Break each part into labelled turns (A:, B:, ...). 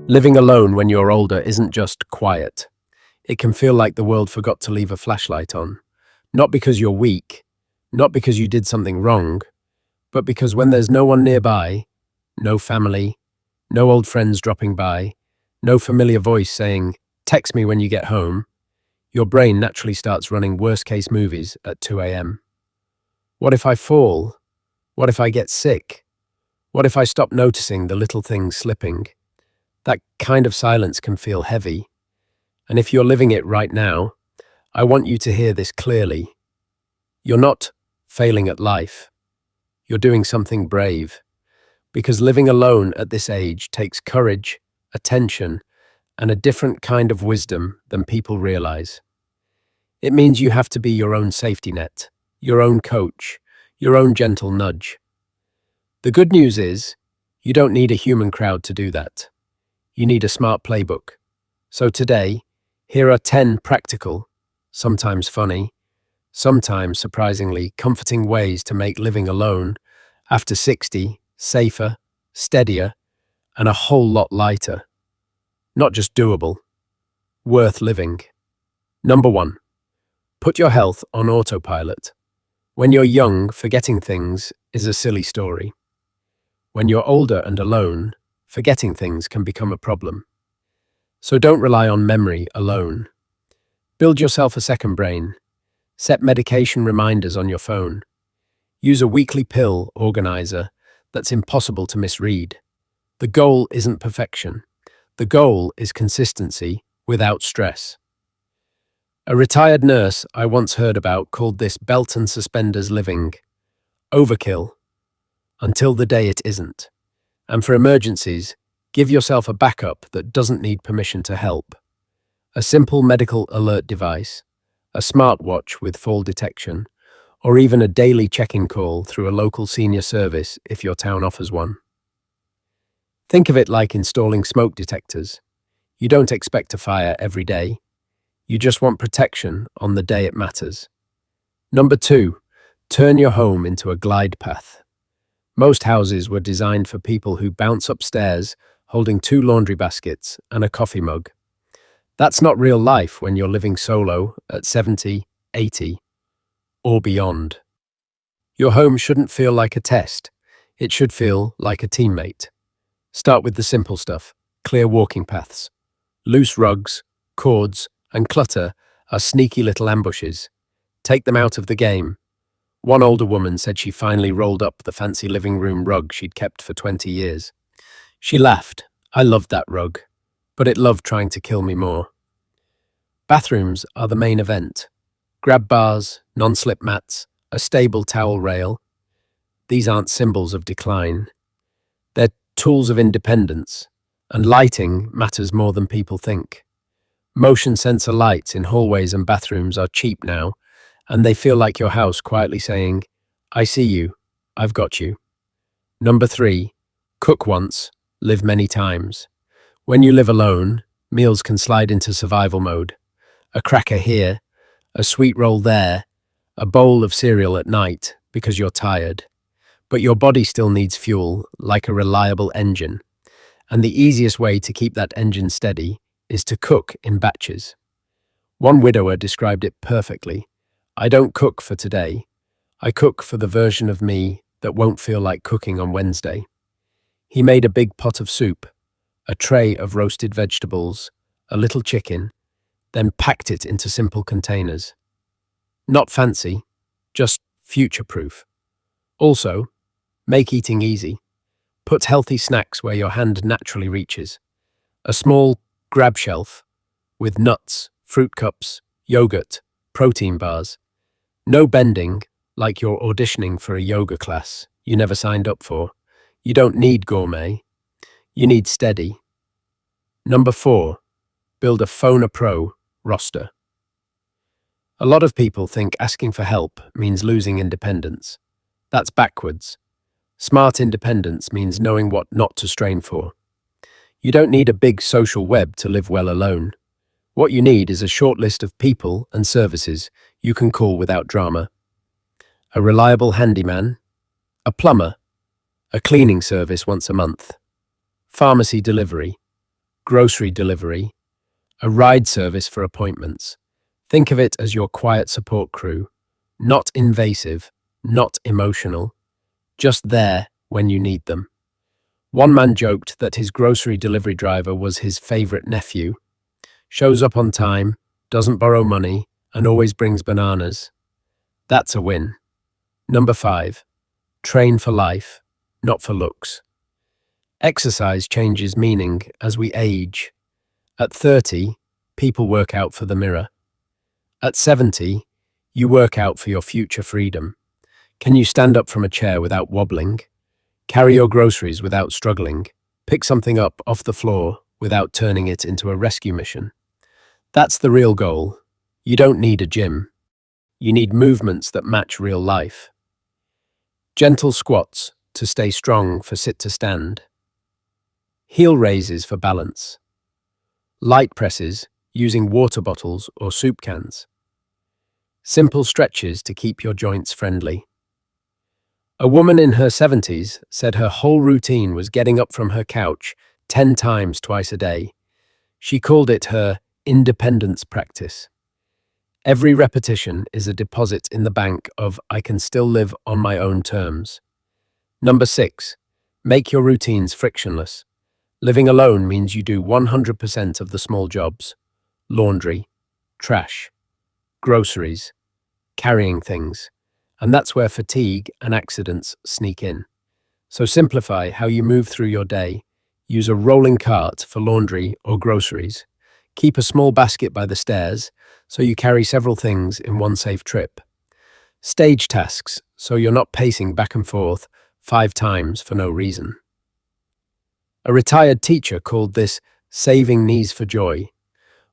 A: Living alone when you're older isn't just quiet. It can feel like the world forgot to leave a flashlight on. Not because you're weak, not because you did something wrong, but because when there's no one nearby, no family, no old friends dropping by, no familiar voice saying, "Text me when you get home," your brain naturally starts running worst-case movies at 2 a.m. What if I fall? What if I get sick? What if I stop noticing the little things slipping? That kind of silence can feel heavy. And if you're living it right now, I want you to hear this clearly. You're not failing at life. You're doing something brave. Because living alone at this age takes courage, attention, and a different kind of wisdom than people realize. It means you have to be your own safety net, your own coach, your own gentle nudge. The good news is, you don't need a human crowd to do that. You need a smart playbook. So today, here are 10 practical, sometimes funny, sometimes surprisingly comforting ways to make living alone after 60 safer, steadier, and a whole lot lighter. Not just doable, worth living. Number 1. Put your health on autopilot. When you're young, forgetting things is a silly story. When you're older and alone, forgetting things can become a problem. So don't rely on memory alone. Build yourself a second brain. Set medication reminders on your phone. Use a weekly pill organizer that's impossible to misread. The goal isn't perfection. The goal is consistency without stress. A retired nurse I once heard about called this belt and suspenders living. Overkill. Until the day it isn't. And for emergencies, give yourself a backup that doesn't need permission to help. A simple medical alert device, a smartwatch with fall detection, or even a daily check-in call through a local senior service if your town offers one. Think of it like installing smoke detectors. You don't expect a fire every day. You just want protection on the day it matters. Number 2, turn your home into a glide path. Most houses were designed for people who bounce upstairs holding 2 laundry baskets and a coffee mug. That's not real life when you're living solo at 70, 80, or beyond. Your home shouldn't feel like a test. It should feel like a teammate. Start with the simple stuff: clear walking paths. Loose rugs, cords, and clutter are sneaky little ambushes. Take them out of the game. One older woman said she finally rolled up the fancy living room rug she'd kept for 20 years. She laughed. "I loved that rug, but it loved trying to kill me more." Bathrooms are the main event. Grab bars, non-slip mats, a stable towel rail. These aren't symbols of decline. They're tools of independence, and lighting matters more than people think. Motion sensor lights in hallways and bathrooms are cheap now, and they feel like your house quietly saying, "I see you, I've got you." Number 3, cook once, live many times. When you live alone, meals can slide into survival mode. A cracker here, a sweet roll there, a bowl of cereal at night because you're tired. But your body still needs fuel, like a reliable engine. And the easiest way to keep that engine steady is to cook in batches. One widower described it perfectly. "I don't cook for today. I cook for the version of me that won't feel like cooking on Wednesday." He made a big pot of soup, a tray of roasted vegetables, a little chicken, then packed it into simple containers. Not fancy, just future-proof. Also, make eating easy. Put healthy snacks where your hand naturally reaches. A small grab shelf with nuts, fruit cups, yogurt, protein bars. No bending, like you're auditioning for a yoga class you never signed up for. You don't need gourmet. You need steady. Number 4, build a Phone a Pro roster. A lot of people think asking for help means losing independence. That's backwards. Smart independence means knowing what not to strain for. You don't need a big social web to live well alone. What you need is a short list of people and services you can call without drama. A reliable handyman, a plumber, a cleaning service once a month, pharmacy delivery, grocery delivery, a ride service for appointments. Think of it as your quiet support crew, not invasive, not emotional, just there when you need them. One man joked that his grocery delivery driver was his favorite nephew. Shows up on time, doesn't borrow money, and always brings bananas. That's a win. Number 5. Train for life, not for looks. Exercise changes meaning as we age. At 30, people work out for the mirror. At 70, you work out for your future freedom. Can you stand up from a chair without wobbling? Carry your groceries without struggling? Pick something up off the floor without turning it into a rescue mission? That's the real goal. You don't need a gym. You need movements that match real life. Gentle squats to stay strong for sit to stand. Heel raises for balance. Light presses using water bottles or soup cans. Simple stretches to keep your joints friendly. A woman in her 70s said her whole routine was getting up from her couch 10 times twice a day. She called it her independence practice. Every repetition is a deposit in the bank of I can still live on my own terms. Number 6. Make your routines frictionless. Living alone means you do 100% of the small jobs. Laundry, trash, groceries, carrying things. And that's where fatigue and accidents sneak in. So simplify how you move through your day. Use a rolling cart for laundry or groceries. Keep a small basket by the stairs so you carry several things in one safe trip. Stage tasks so you're not pacing back and forth 5 times for no reason. A retired teacher called this saving knees for joy.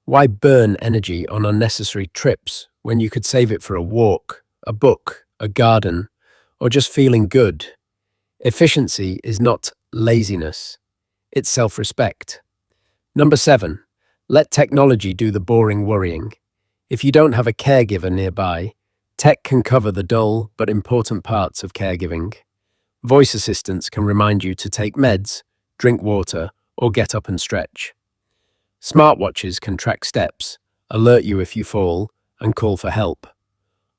A: Why burn energy on unnecessary trips when you could save it for a walk, a book, a garden, or just feeling good? Efficiency is not laziness, it's self-respect. Number 7. Let technology do the boring worrying. If you don't have a caregiver nearby, tech can cover the dull but important parts of caregiving. Voice assistants can remind you to take meds, drink water, or get up and stretch. Smartwatches can track steps, alert you if you fall, and call for help.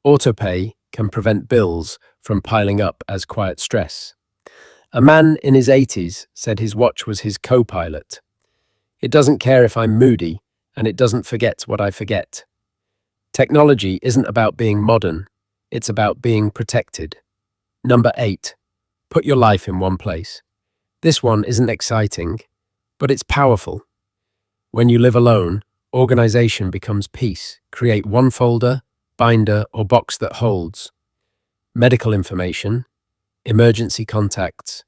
A: Autopay can prevent bills from piling up as quiet stress. A man in his 80s said his watch was his co-pilot. It doesn't care if I'm moody, and it doesn't forget what I forget. Technology isn't about being modern, it's about being protected. Number 8. Put your life in one place. This one isn't exciting, but it's powerful. When you live alone, organization becomes peace. Create one folder, binder, or box that holds medical information, emergency contacts,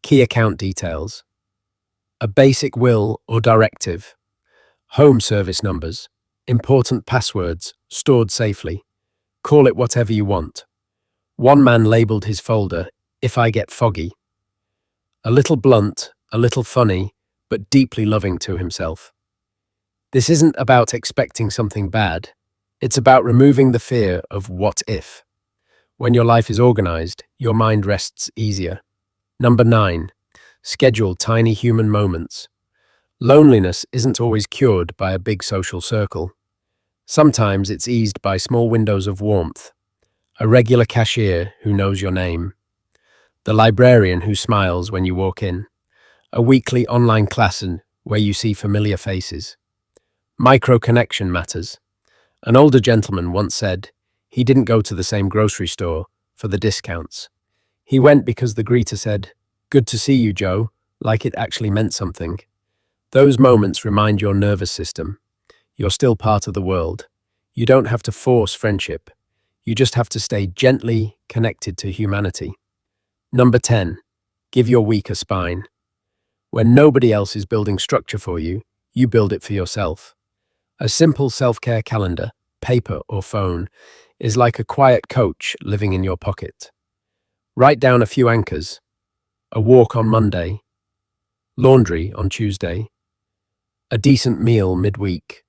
A: key account details, a basic will or directive, home service numbers, important passwords stored safely. Call it whatever you want. One man labeled his folder, "If I Get Foggy." A little blunt, a little funny, but deeply loving to himself. This isn't about expecting something bad. It's about removing the fear of what if. When your life is organized, your mind rests easier. Number 9. Schedule tiny human moments. Loneliness isn't always cured by a big social circle. Sometimes it's eased by small windows of warmth. A regular cashier who knows your name. The librarian who smiles when you walk in. A weekly online class where you see familiar faces. Micro-connection matters. An older gentleman once said he didn't go to the same grocery store for the discounts. He went because the greeter said, "Good to see you, Joe," like it actually meant something. Those moments remind your nervous system. You're still part of the world. You don't have to force friendship. You just have to stay gently connected to humanity. Number 10. Give your week a spine. When nobody else is building structure for you, you build it for yourself. A simple self-care calendar, paper or phone, is like a quiet coach living in your pocket. Write down a few anchors. A walk on Monday. Laundry on Tuesday. A decent meal midweek.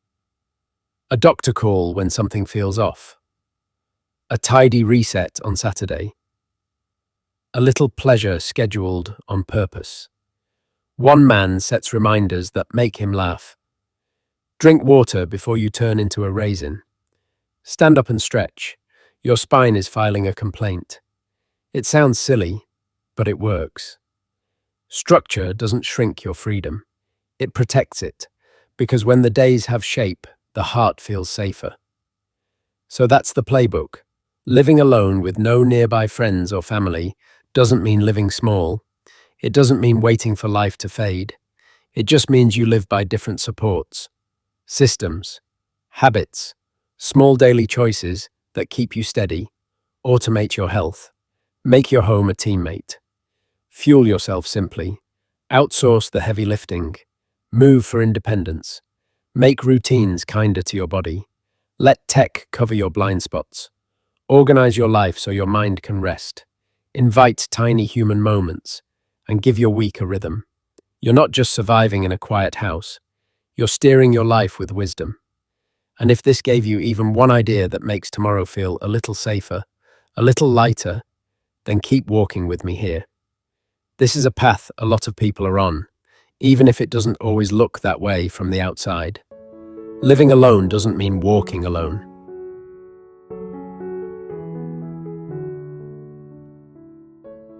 A: A doctor call when something feels off. A tidy reset on Saturday. A little pleasure scheduled on purpose. One man sets reminders that make him laugh. Drink water before you turn into a raisin. Stand up and stretch. Your spine is filing a complaint. It sounds silly, but it works. Structure doesn't shrink your freedom. It protects it, because when the days have shape, the heart feels safer. So that's the playbook. Living alone with no nearby friends or family doesn't mean living small. It doesn't mean waiting for life to fade. It just means you live by different supports, systems, habits, small daily choices that keep you steady, automate your health, make your home a teammate. Fuel yourself simply, outsource the heavy lifting, move for independence, make routines kinder to your body, let tech cover your blind spots, organize your life so your mind can rest, invite tiny human moments, and give your week a rhythm. You're not just surviving in a quiet house, you're steering your life with wisdom. And if this gave you even one idea that makes tomorrow feel a little safer, a little lighter, then keep walking with me here. This is a path a lot of people are on, even if it doesn't always look that way from the outside. Living alone doesn't mean walking alone.